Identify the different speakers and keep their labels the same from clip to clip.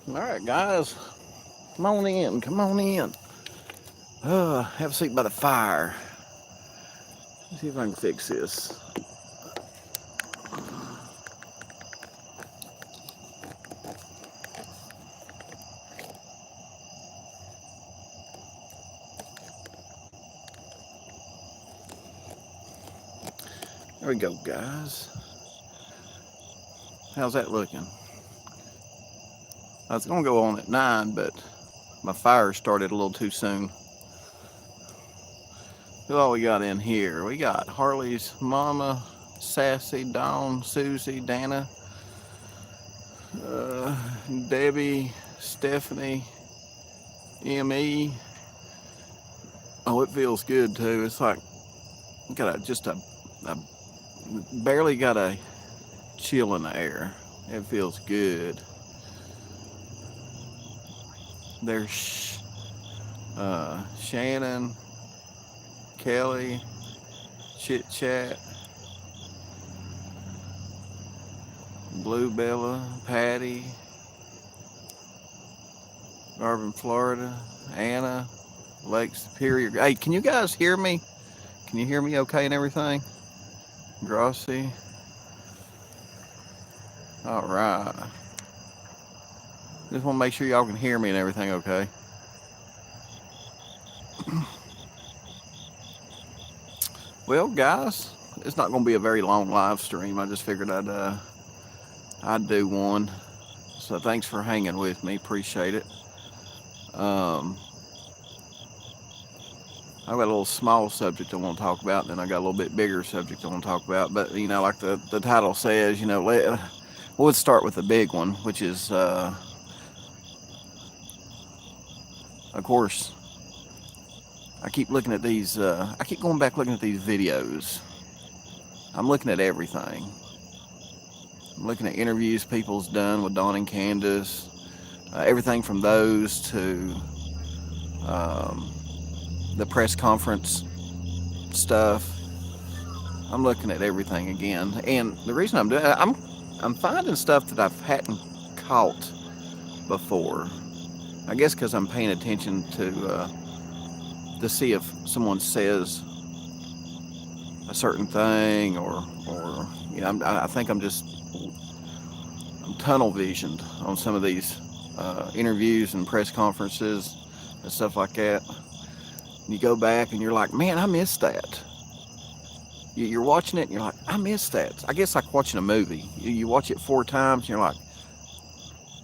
Speaker 1: All right, guys, come on in. Come on in. Have a seat by the fire. Let's see if I can fix this. There we go, guys. How's that looking? I was gonna go on at 9, but my fire started a little too soon. Who all we got in here? We got Harley's mama, Sassy, Dawn, Susie, Dana, uh, Debbie, Stephanie, ME. Oh, it feels good too. It's like got a barely got a chill in the air. It feels good. There's Shannon, Kelly, Chit Chat, Blue Bella, Patty, Garvin, Florida, Anna, Lake Superior. Hey, can you guys hear me? Can you hear me okay and everything? Grossi. All right. Just want to make sure y'all can hear me and everything okay. Well, guys, it's not going to be a very long live stream. I just figured I'd do one. So thanks for hanging with me. Appreciate it. Um, I've got a little small subject I want to talk about, and then I got a little bit bigger subject I want to talk about. But like the title says, we'll start with the big one, which is, of course, I keep looking at these. I keep going back looking at these videos. I'm looking at everything. I'm looking at interviews people's done with Dawn and Candace. Everything from those to um, the press conference stuff. I'm looking at everything again, and the reason I'm doing, I'm finding stuff that I hadn't caught before. I guess because I'm paying attention to see if someone says a certain thing, or I think I'm tunnel visioned on some of these interviews and press conferences and stuff like that. You go back and you're like, man, I missed that. You're watching it and you're like, I missed that. I guess like watching a movie. You watch it 4 times and you're like,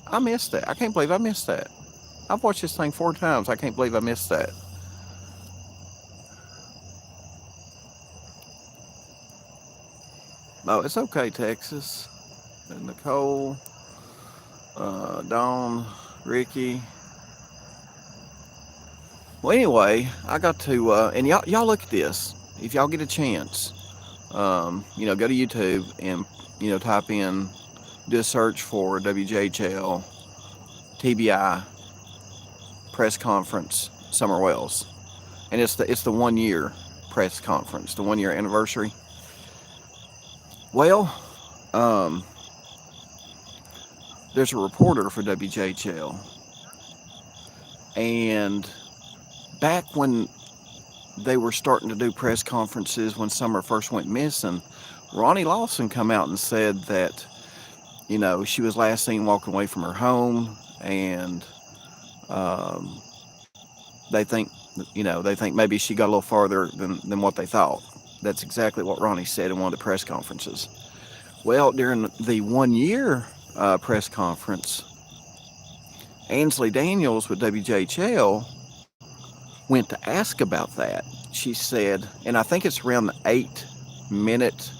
Speaker 1: I missed that. I can't believe I missed that. I've watched this thing 4 times. I can't believe I missed that. Oh, it's okay, Texas. And Nicole, Dawn, Ricky. Well, anyway, I got to, and y'all look at this. If y'all get a chance, go to YouTube and, type in, do a search for WJHL, TBI, press conference, Summer Wells. And it's the 1 year press conference, the 1 year anniversary. Well, there's a reporter for WJHL, and back when they were starting to do press conferences when Summer first went missing, Ronnie Lawson come out and said that, she was last seen walking away from her home, and um, they think, they think maybe she got a little farther than what they thought. That's exactly what Ronnie said in one of the press conferences. Well, during the 1 year press conference, Ansley Daniels with WJHL went to ask about that. She said, and I think it's around the 8 minute,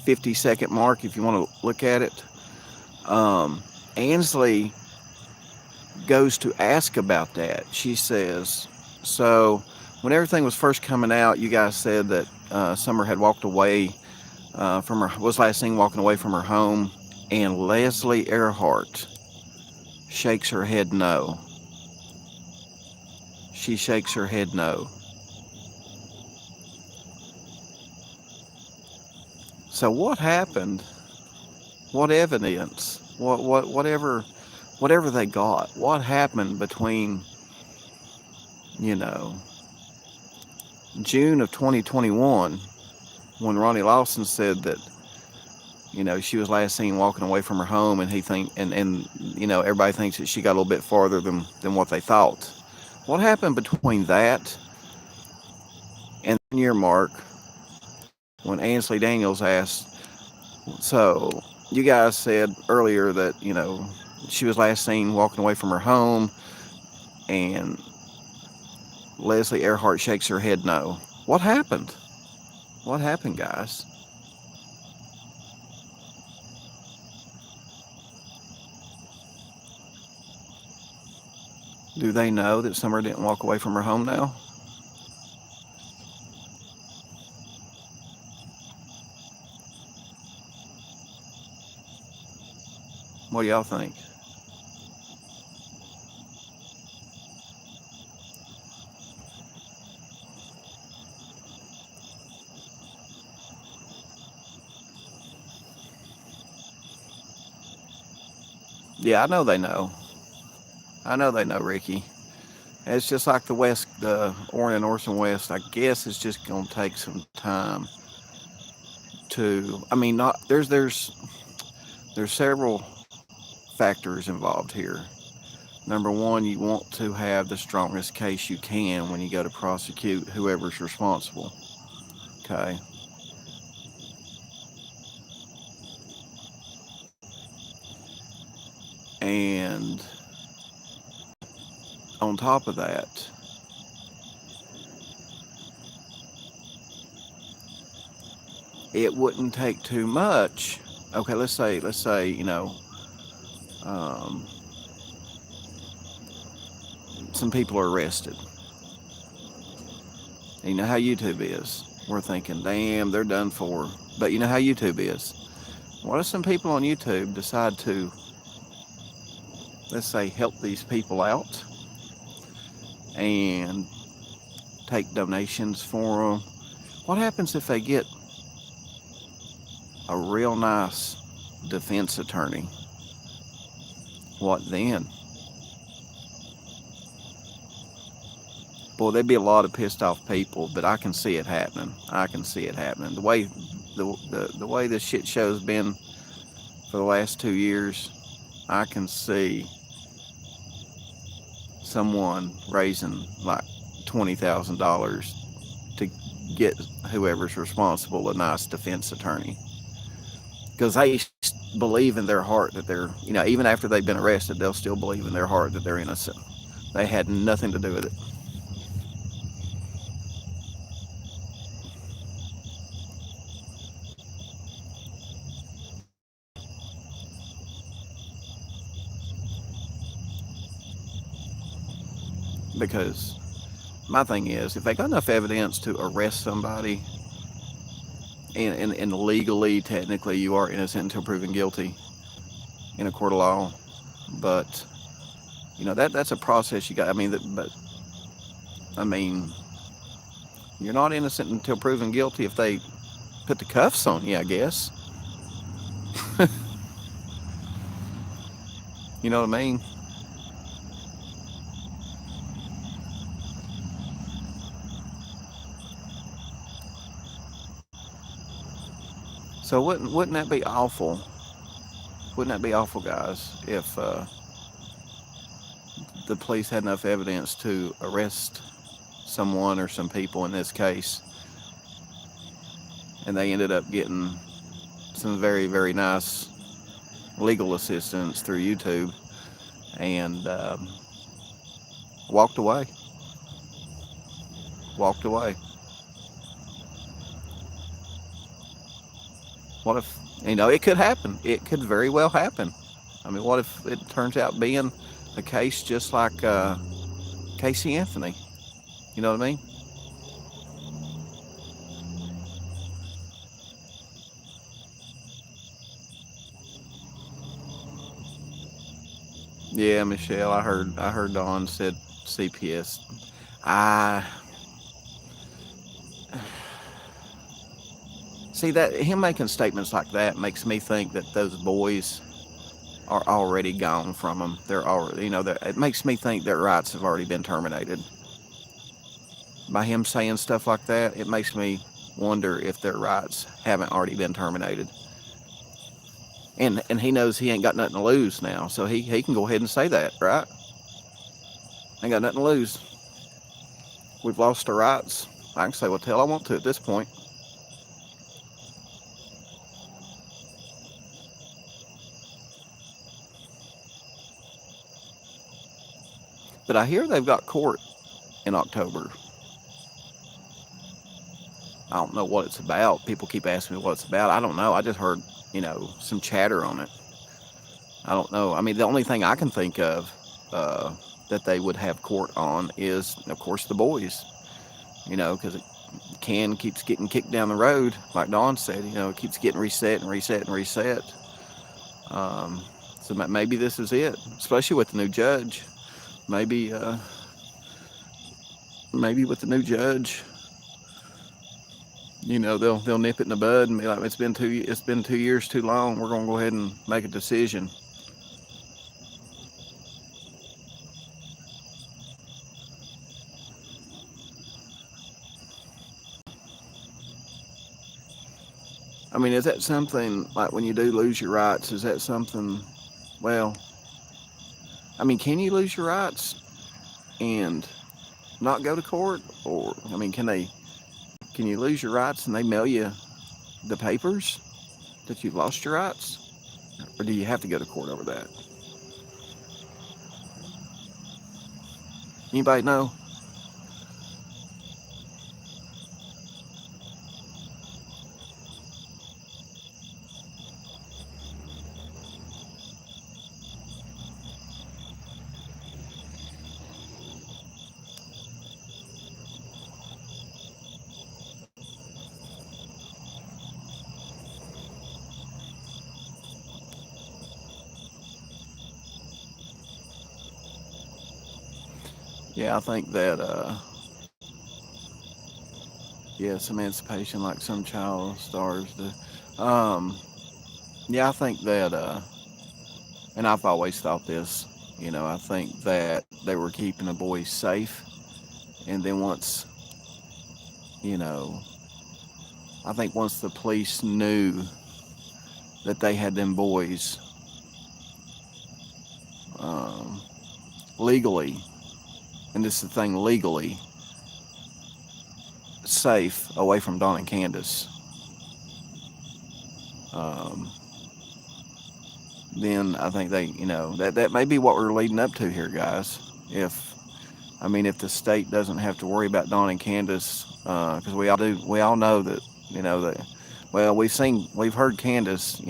Speaker 1: 50-second mark if you want to look at it. Ansley goes to ask about that. She says, so when everything was first coming out, you guys said that Summer had walked away was last seen walking away from her home, and Leslie Earhart shakes her head no. She shakes her head no. So what happened? What evidence? Whatever whatever they got. What happened between, you know, June of 2021 when Ronnie Lawson said that, she was last seen walking away from her home, and he think and everybody thinks that she got a little bit farther than what they thought. What happened between that and the year mark when Ansley Daniels asked, so you guys said earlier that, she was last seen walking away from her home, and Leslie Earhart shakes her head no. What happened? What happened, guys? Do they know that Summer didn't walk away from her home now? What do y'all think? Yeah, I know they know. I know they know, Ricky. It's just like the West, the Orrin and Orson West. I guess it's just gonna take some time to. I mean, not there's several factors involved here. Number one, you want to have the strongest case you can when you go to prosecute whoever's responsible. Okay. And on top of that, it wouldn't take too much. Okay, let's say, um, some people are arrested. And you know how YouTube is. We're thinking, damn, they're done for. But you know how YouTube is. What if some people on YouTube decide to, let's say, help these people out and take donations for them? What happens if they get a real nice defense attorney? What then? Boy, there'd be a lot of pissed off people, but I can see it happening. I can see it happening. The way this shit show's been for the last 2 years, I can see someone raising like $20,000 to get whoever's responsible a nice defense attorney, because they believe in their heart that they're, even after they've been arrested, they'll still believe in their heart that they're innocent. They had nothing to do with it. Because my thing is, if they got enough evidence to arrest somebody, and legally, technically, you are innocent until proven guilty in a court of law. But that's a process you got. I mean, but I mean, you're not innocent until proven guilty if they put the cuffs on you, I guess. You know what I mean? So wouldn't that be awful? Wouldn't that be awful, guys, if the police had enough evidence to arrest someone or some people in this case, and they ended up getting some very, very nice legal assistance through YouTube, and walked away. Walked away. What if, it could happen. It could very well happen. I mean, what if it turns out being a case just like Casey Anthony? You know what I mean? Yeah, Michelle, I heard Dawn said CPS. I see that him making statements like that makes me think that those boys are already gone from them. They're already, it makes me think their rights have already been terminated. By him saying stuff like that, it makes me wonder if their rights haven't already been terminated. And he knows he ain't got nothing to lose now, so he can go ahead and say that, right? Ain't got nothing to lose. We've lost our rights. I can say what the hell I want to at this point. But I hear they've got court in October. I don't know what it's about. People keep asking me what it's about. I don't know. I just heard, some chatter on it. I don't know. I mean, the only thing I can think of that they would have court on is, of course, the boys. Because it can keeps getting kicked down the road, like Dawn said. It keeps getting reset and reset and reset. So maybe this is it, especially with the new judge. Maybe, maybe with the new judge, they'll nip it in the bud and be like, it's been 2 years too long. We're gonna go ahead and make a decision. I mean, is that something like when you do lose your rights? Is that something? Well, I mean, can you lose your rights and not go to court, or I mean, can you lose your rights and they mail you the papers that you've lost your rights, or do you have to go to court over that? Anybody know? Yeah, I think that yes, emancipation like some child stars do. Yeah, I think that, and I've always thought this. I think that they were keeping the boys safe, and then once, you know, I think once the police knew that they had them boys um, legally, and this is the thing, legally safe away from Don and Candace, um, then I think that may be what we're leading up to here, guys. If the state doesn't have to worry about Don and Candace, because we all know that that. Well, we've heard Candace,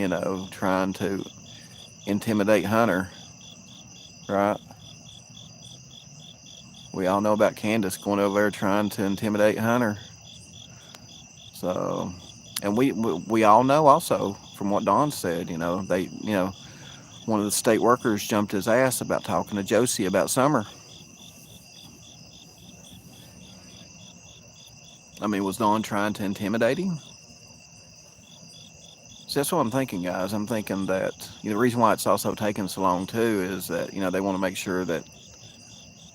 Speaker 1: trying to intimidate Hunter, right? We all know about Candace going over there trying to intimidate Hunter. So, and we all know also from what Don said, one of the state workers jumped his ass about talking to Josie about Summer. I mean, was Don trying to intimidate him? So that's what I'm thinking, guys. I'm thinking that the reason why it's also taking so long too is that they want to make sure that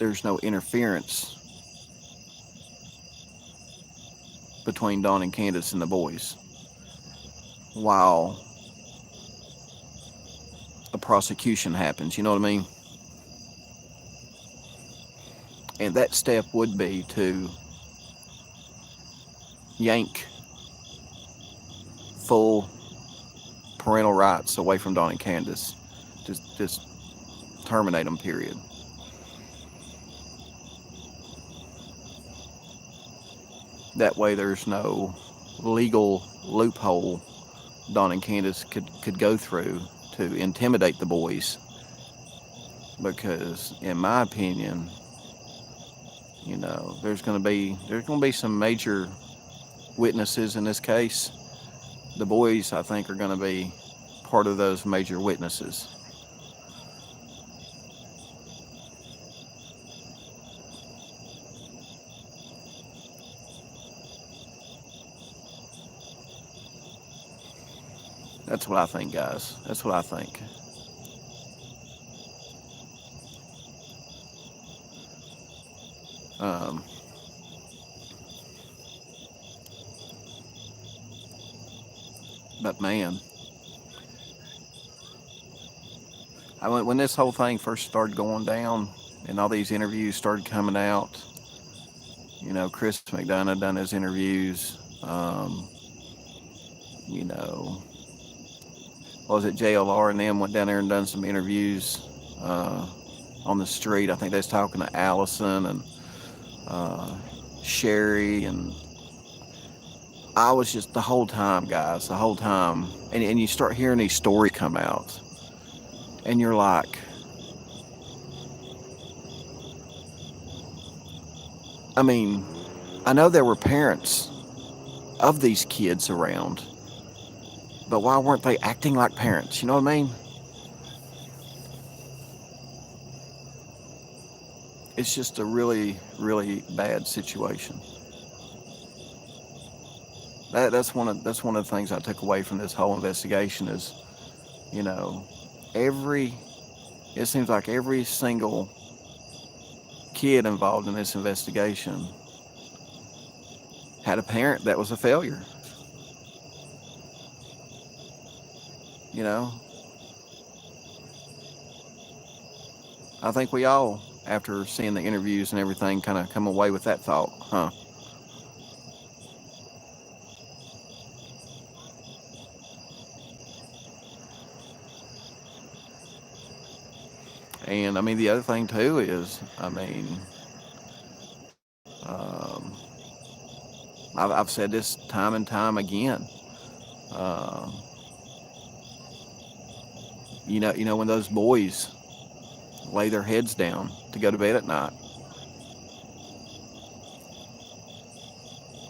Speaker 1: there's no interference between Don and Candace and the boys while a prosecution happens. You know what I mean? And that step would be to yank full parental rights away from Don and Candace. Just terminate them, period. That way there's no legal loophole Don and Candace could go through to intimidate the boys. Because in my opinion, there's going to be some major witnesses in this case. The boys, I think, are going to be part of those major witnesses. That's what I think, guys. That's what I think. Um, but man, when this whole thing first started going down and all these interviews started coming out, Chris McDonough done his interviews. You know, was it JLR and them went down there and done some interviews uh, on the street. I think they was talking to Allison and uh, Sherry, and I was just the whole time, guys, the whole time, and you start hearing these stories come out, and you're like, I mean, I know there were parents of these kids around, but why weren't they acting like parents? You know what I mean? It's just a really, really bad situation. That's one of the things I took away from this whole investigation is, you know, every it seems like every single kid involved in this investigation had a parent that was a failure. You know, I think we all, after seeing the interviews and everything, kind of come away with that thought, huh? And I mean, the other thing too is, I mean, um, I've said this time and time again. Um, when those boys lay their heads down to go to bed at night,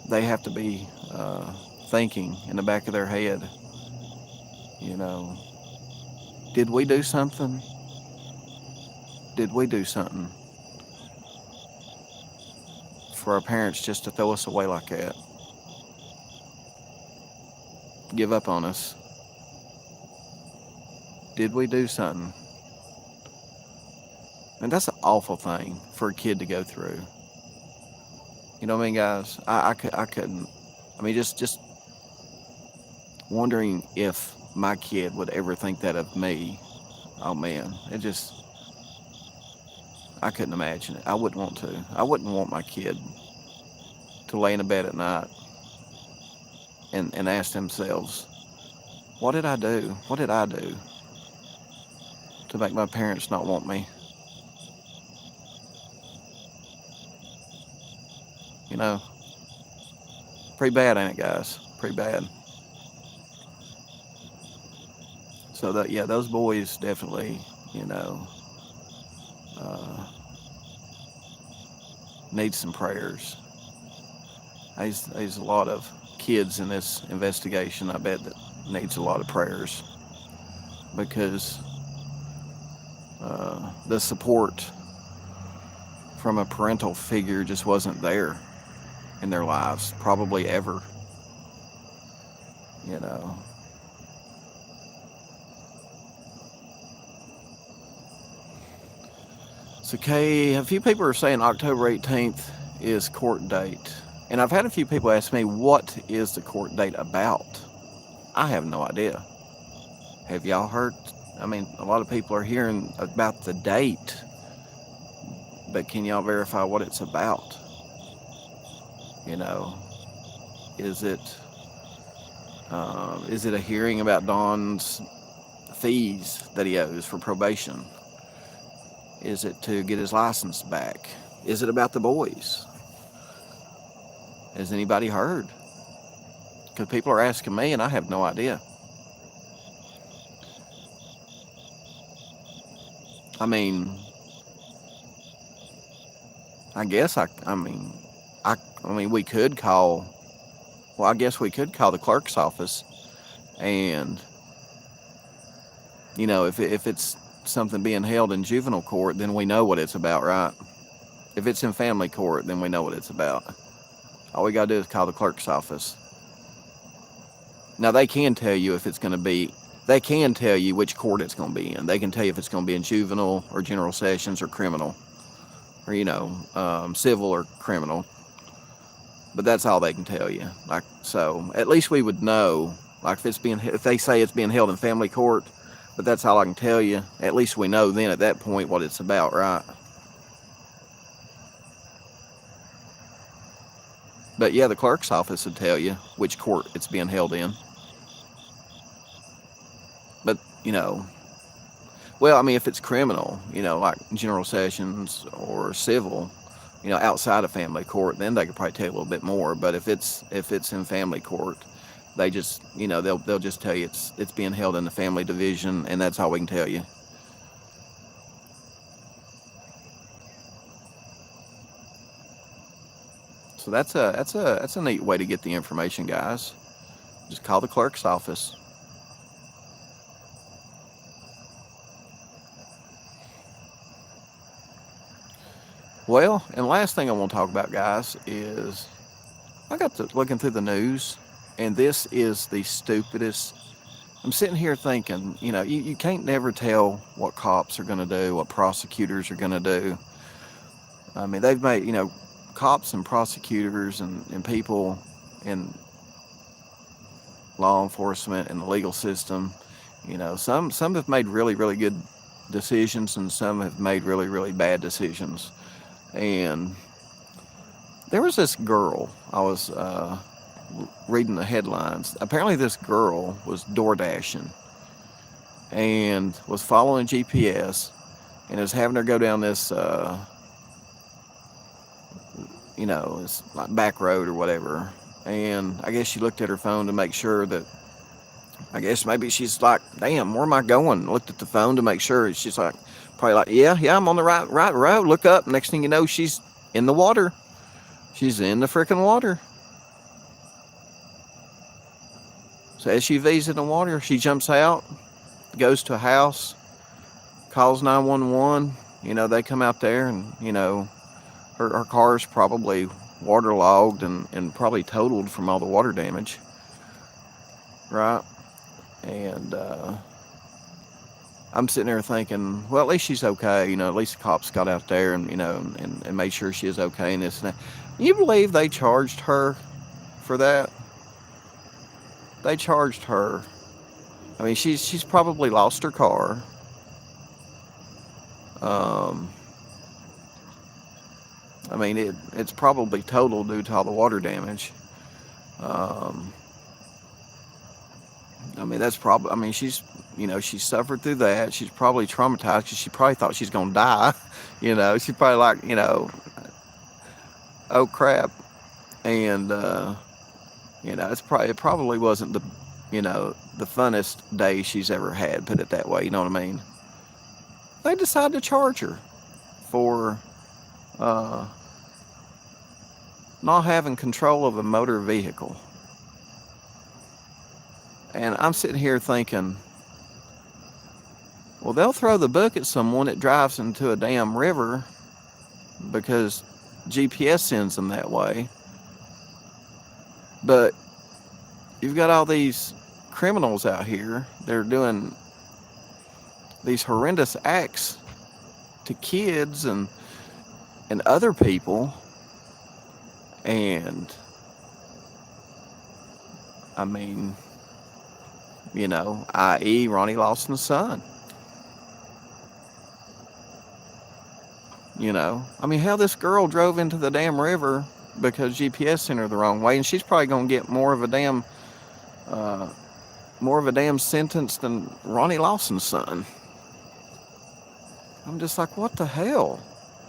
Speaker 1: they have to be thinking in the back of their head, you know, did we do something? Did we do something for our parents just to throw us away like that? Give up on us? Did we do something? And that's an awful thing for a kid to go through. You know what I mean, guys? I couldn't. I mean, just wondering if my kid would ever think that of me. Oh man, I couldn't imagine it. I wouldn't want to. I wouldn't want my kid to lay in a bed at night and ask themselves, what did I do? What did I do to make my parents not want me? You know, pretty bad, ain't it, guys? Pretty bad. So that, yeah, those boys definitely, you know, uh, need some prayers. There's a lot of kids in this investigation, I bet, that needs a lot of prayers because the support from a parental figure just wasn't there in their lives, probably ever. You know. So, Kay, a few people are saying October 18th is court date. And I've had a few people ask me, what is the court date about? I have no idea. Have y'all heard? I mean, a lot of people are hearing about the date, but can y'all verify what it's about? You know, is it a hearing about Don's fees that he owes for probation? Is it to get his license back? Is it about the boys? Has anybody heard? Because people are asking me and I have no idea. I mean, I guess we could call, well, I guess we could call the clerk's office and, if it's something being held in juvenile court, then we know what it's about, right? If it's in family court, then we know what it's about. All we got to do is call the clerk's office. Now, they can tell you if it's going to be, they can tell you which court it's going to be in. They can tell you if it's going to be in juvenile or general sessions or criminal. or civil or criminal. But that's all they can tell you. Like, so at least we would know. Like, if they say it's being held in family court, but that's all I can tell you. At least we know then at that point what it's about, right? But yeah, the clerk's office would tell you which court it's being held in. But well, I mean, if it's criminal, like general sessions or civil, outside of family court, then they could probably tell you a little bit more. But if it's in family court, they just, they'll just tell you it's being held in the family division, and that's all we can tell you. So that's a neat way to get the information, guys. Just call the clerk's office. Well, and last thing I want to talk about, guys, is I got to looking through the news, and this is the stupidest. I'm sitting here thinking, you can't never tell what cops are going to do, what prosecutors are going to do. I mean, they've made, cops and prosecutors and people in law enforcement and the legal system, some have made really, really good decisions, and some have made really, really bad decisions. And there was this girl, I was reading the headlines. Apparently this girl was door dashing and was following GPS, and it was having her go down this this like back road or whatever. And I guess she looked at her phone to make sure that, I guess maybe she's like, damn, where am I going? Looked at the phone to make sure. She's like, probably like, yeah, I'm on the right road. Look up. Next thing you know, she's in the water. She's in the freaking water. So SUV's in the water. She jumps out, goes to a house, calls 911. They come out there, and her car's probably waterlogged and probably totaled from all the water damage, right? And I'm sitting there thinking, well, at least she's okay. At least the cops got out there and and made sure she is okay and this and that. You believe they charged her for that? They charged her. I mean, she's probably lost her car. I mean, it's probably total due to all the water damage. I mean, that's probably, I mean, she's suffered through that. She's probably traumatized because she probably thought she's going to die. She's probably like, oh crap. And, it probably wasn't the funnest day she's ever had, put it that way. You know what I mean? They decided to charge her for, not having control of a motor vehicle. And I'm sitting here thinking, well, they'll throw the book at someone that drives into a damn river because GPS sends them that way. But you've got all these criminals out here. They're doing these horrendous acts to kids and other people. And I mean, i.e. Ronnie Lawson's son. I mean, how this girl drove into the damn river because GPS sent her the wrong way, and she's probably gonna get more of a damn sentence than Ronnie Lawson's son. I'm just like, what the hell?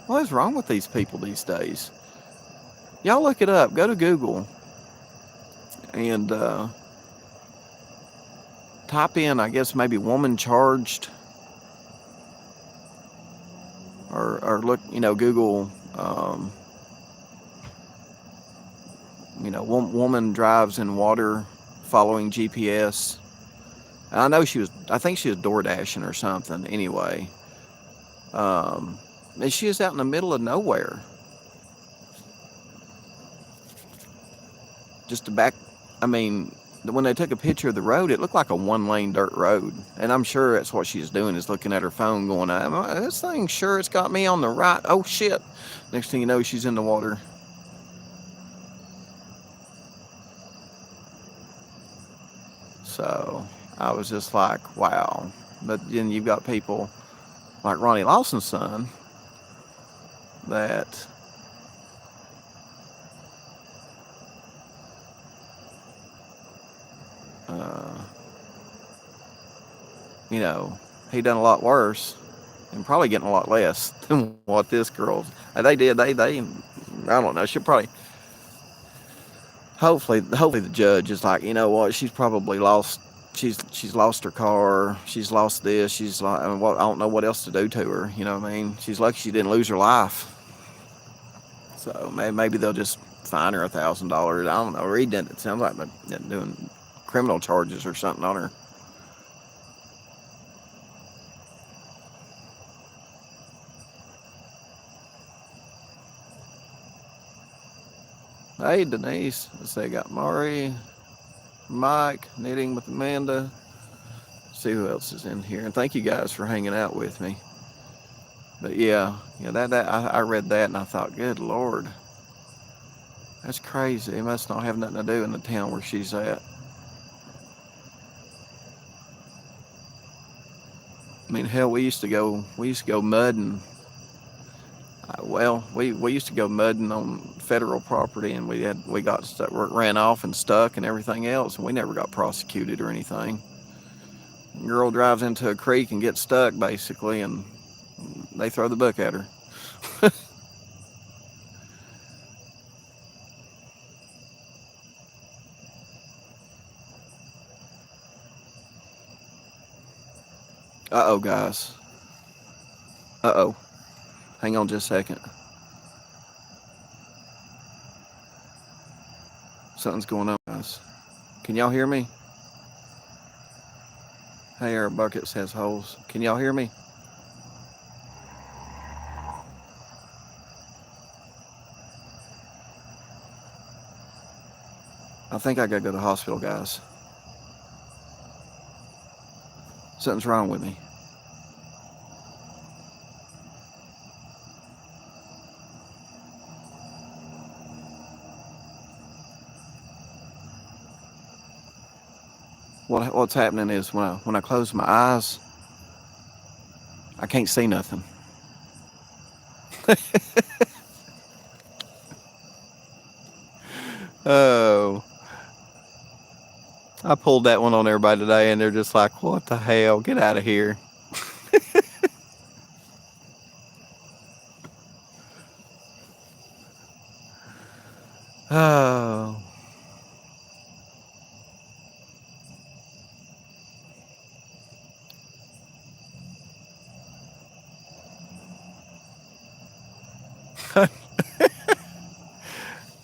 Speaker 1: What is wrong with these people these days? Y'all look it up. Go to Google and type in, I guess, maybe woman charged, or look, Google, woman drives in water following GPS. And I think she was door dashing or something anyway. And she was out in the middle of nowhere. Just when they took a picture of the road, it looked like a one-lane dirt road. And I'm sure that's what she's doing, is looking at her phone going, this thing sure it's got me on the right. Oh, shit. Next thing you know, she's in the water. So I was just like, wow. But then you've got people like Ronnie Lawson's son that you know, he done a lot worse and probably getting a lot less than what this girl. They did. They. I don't know. She'll probably. Hopefully the judge is like, you know what? She's probably lost. She's lost her car. She's lost this. She's like, I don't know what else to do to her. You know what I mean? She's lucky she didn't lose her life. So maybe they'll just fine her $1,000. I don't know. Reading it sounds like they're doing criminal charges or something on her. Hey, Denise. Let's see, got Maury, Mike, Knitting with Amanda. Let's see who else is in here. And thank you guys for hanging out with me. But yeah, I read that and I thought, good Lord, that's crazy. It must not have nothing to do in the town where she's at. I mean, hell, we used to go mudding. We used to go mudding on federal property, and we got stuck, ran off and stuck and everything else, and we never got prosecuted or anything. A girl drives into a creek and gets stuck basically, and they throw the book at her. Uh-oh, guys. Uh-oh. Hang on just a second. Something's going on, guys. Can y'all hear me? Hey, our bucket says holes. Can y'all hear me? I think I gotta go to the hospital, guys. Something's wrong with me. What's happening is when I close my eyes, I can't see nothing. Oh, I pulled that one on everybody today, and they're just like, "What the hell? Get out of here!" Oh,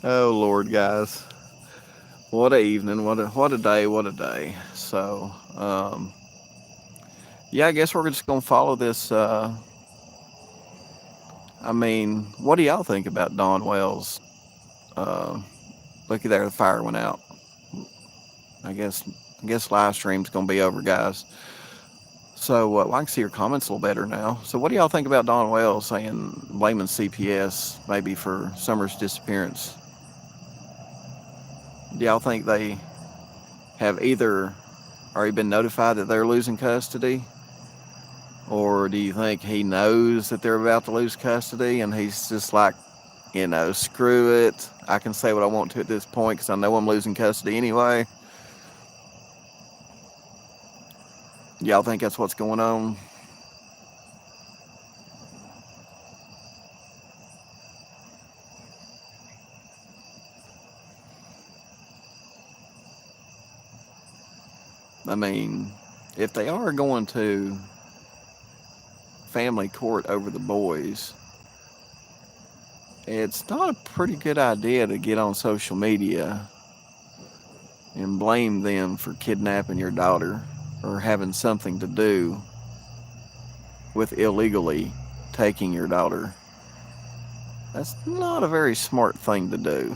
Speaker 1: oh Lord, guys, what a evening! What a day! What a day! So, yeah, I guess we're just gonna follow this. I mean, what do y'all think about Dawn Wells? Looky there, the fire went out. I guess live stream's gonna be over, guys. So I can see your comments a little better now. So what do y'all think about Dawn Wells saying, blaming CPS maybe for Summer's disappearance? Do y'all think they have either already been notified that they're losing custody? Or do you think he knows that they're about to lose custody and he's just like, screw it. I can say what I want to at this point because I know I'm losing custody anyway. Y'all think that's what's going on? I mean, if they are going to family court over the boys, it's not a pretty good idea to get on social media and blame them for kidnapping your daughter or having something to do with illegally taking your daughter. That's not a very smart thing to do.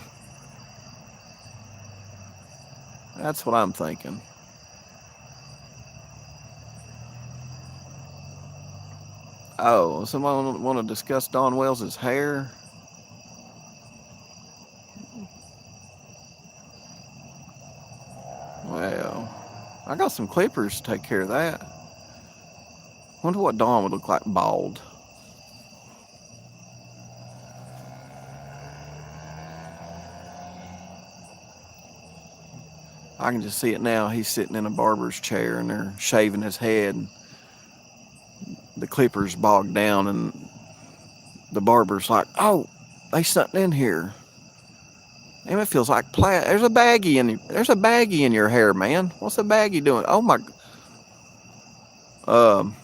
Speaker 1: That's what I'm thinking. Oh, someone want to discuss Dawn Wells's hair? Well, I got some clippers to take care of that. Wonder what Dawn would look like bald. I can just see it now. He's sitting in a barber's chair and they're shaving his head. The clippers bogged down and the barber's like, "Oh, there's something in here. Damn, it feels like plastic. There's a baggie in your hair, man. What's a baggie doing? Oh my. Um,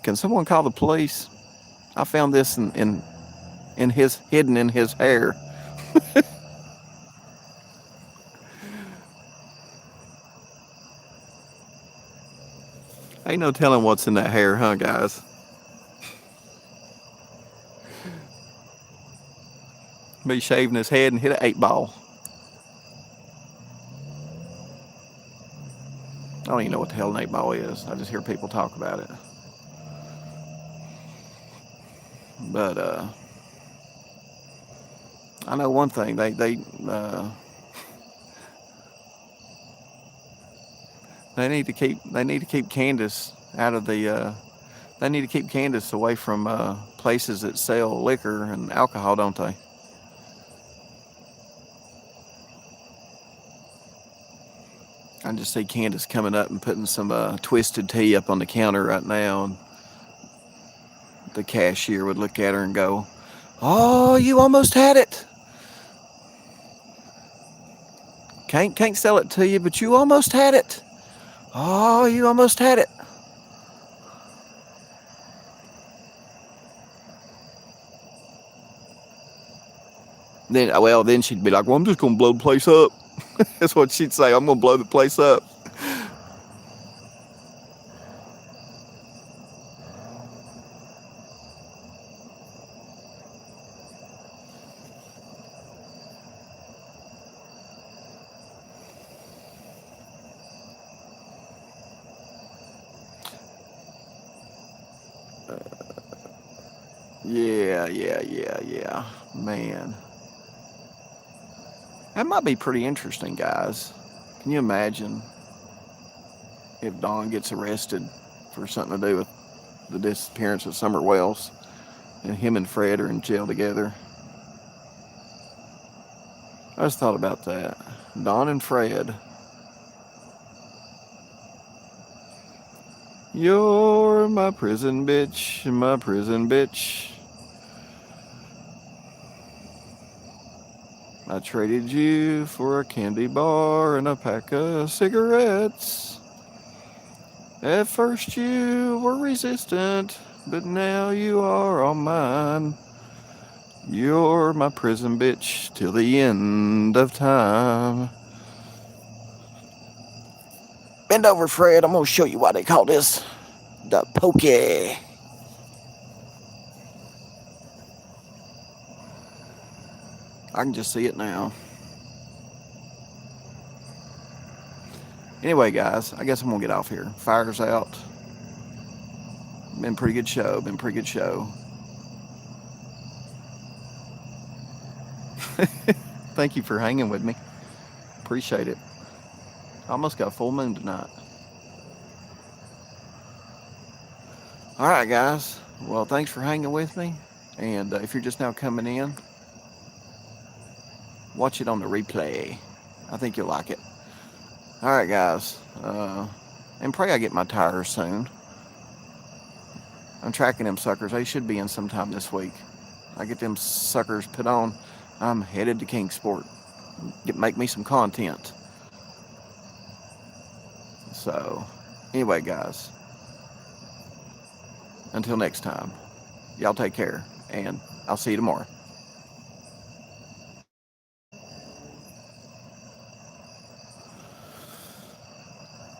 Speaker 1: can someone call the police? I found this in his hidden in his hair. Ain't no telling what's in that hair, huh, guys? Be shaving his head and hit an 8-ball. I don't even know what the hell an 8-ball is. I just hear people talk about it. But I know one thing. They need to keep Candace out of the. They need to keep Candace away from places that sell liquor and alcohol, don't they? I just see Candace coming up and putting some twisted tea up on the counter right now, and the cashier would look at her and go, "Oh, you almost had it. Can't sell it to you, but you almost had it. Oh, you almost had it." Then she'd be like, "Well, I'm just gonna blow the place up." That's what she'd say. "I'm gonna blow the place up." Yeah. Man, that might be pretty interesting, guys. Can you imagine if Dawn gets arrested for something to do with the disappearance of Summer Wells, and him and Fred are in jail together? I just thought about that. Dawn and Fred. You're my prison bitch, my prison bitch. I traded you for a candy bar and a pack of cigarettes. At first you were resistant, but now you are all mine. You're my prison bitch till the end of time. Bend over, Fred. I'm gonna show you why they call this the pokey. I can just see it now. Anyway, guys, I guess I'm gonna get off here. Fire's out. Been a pretty good show. Thank you for hanging with me. Appreciate it. Almost got a full moon tonight. All right, guys. Well, thanks for hanging with me. And if you're just now coming in, watch it on the replay. I think you'll like it. All right, guys. And pray I get my tires soon. I'm tracking them suckers. They should be in sometime this week. I get them suckers put on. I'm headed to Kingsport. Make me some content. So, anyway, guys. Until next time, y'all take care, and I'll see you tomorrow.